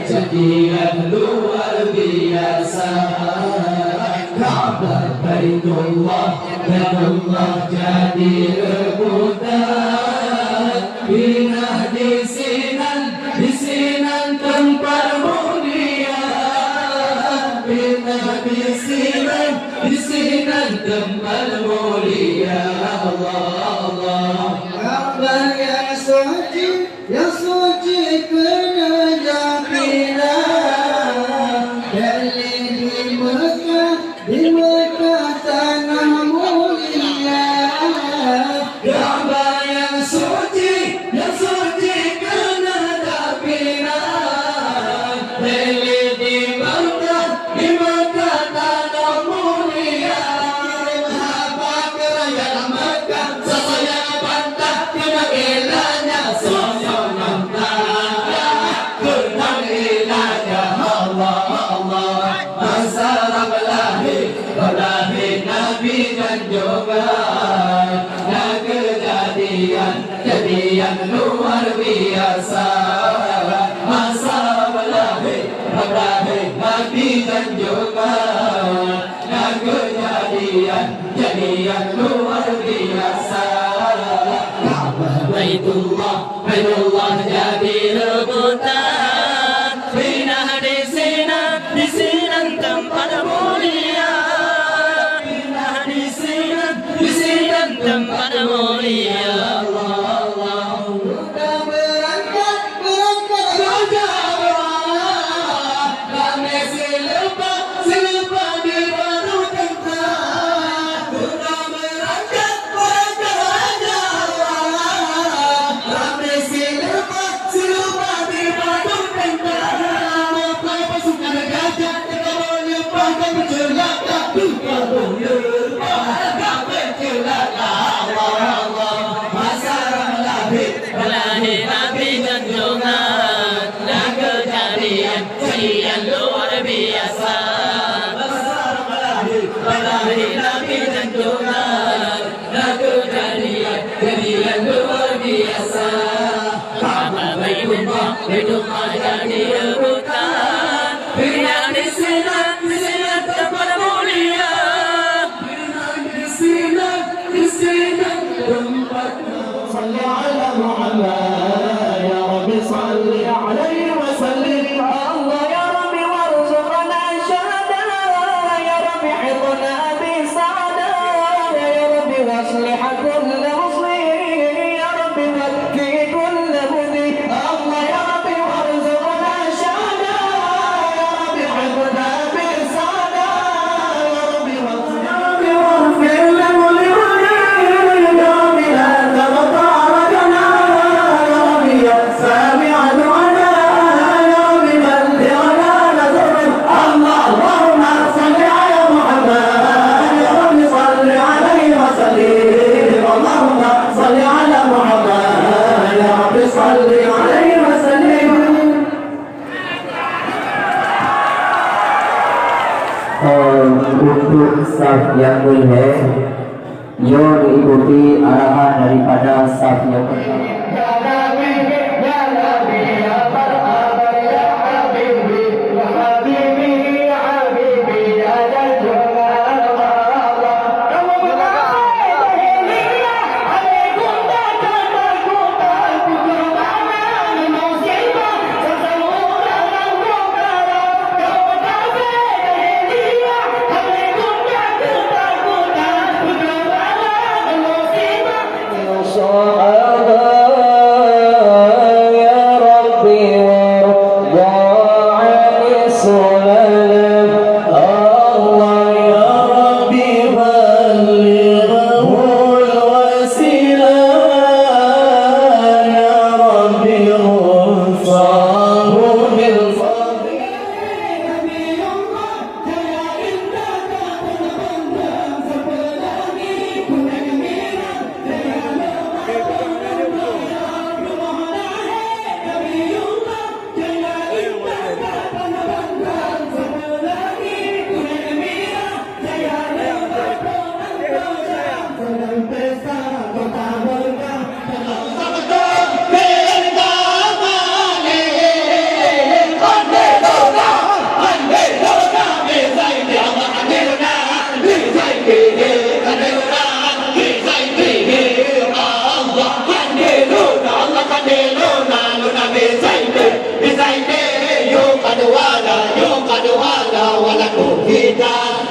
kejadian luar biasa. Ka'bah Baitullah jadi rebutan. Pindah di Sinan tempat mulia. Pindah di Sinan tempat mulia. Allah Ka'bah yang suci kena pindah. Di Mekah tanah mulia. Ka'bah yang suci kena pindah. Di Mekah tanah mulia. Apa kerajaan Mekah sesayang pantah kena ilahnya sosok mentah. Kenang ilahnya Allah masalah belahi Nabi dan junjungan. Dan kejadian luar biasa. Masalah belahi Nabi dan junjungan. Dan kejadian luar biasa. Ka'bah Baitullah jadi rebutan. Pindah di Sinan tempat mulia. Pindah di Sinan tempat mulia. Allah Sudah berangkat kami silpa di baru tempat. Sudah berangkat raja. Kami silpa di baru tempat. Apa pasukan gajah kita menyumpahkan bercelaka. Kita menyumpahkan bercelaka. Allah masalah belahi Nabi dan junjungan. Dan kejadian luar biasa. Masalah belahi Nabi dan junjungan. Dan kejadian luar biasa. Ka'bah Baitullah jadi rebutan. Pindah di Sinan tempat mulia. Pindah di Sinan tempat mulia. صل على محمد يا رب صل عليه وسلم. الله يا رب وارزقنا شهدا. يا رب حفظنا بسعادة. يا رب واصلح كل مسلم. يا رب وكي كل مذنب. الله يا رب وارزقنا شهدا. يا رب حفظنا بسعادة. يا رب واغفر untuk saf yang mulia, yo diikuti arahan daripada saf yang pertama. Sahabat kaniwala, yung kaniwala, wala kong kita.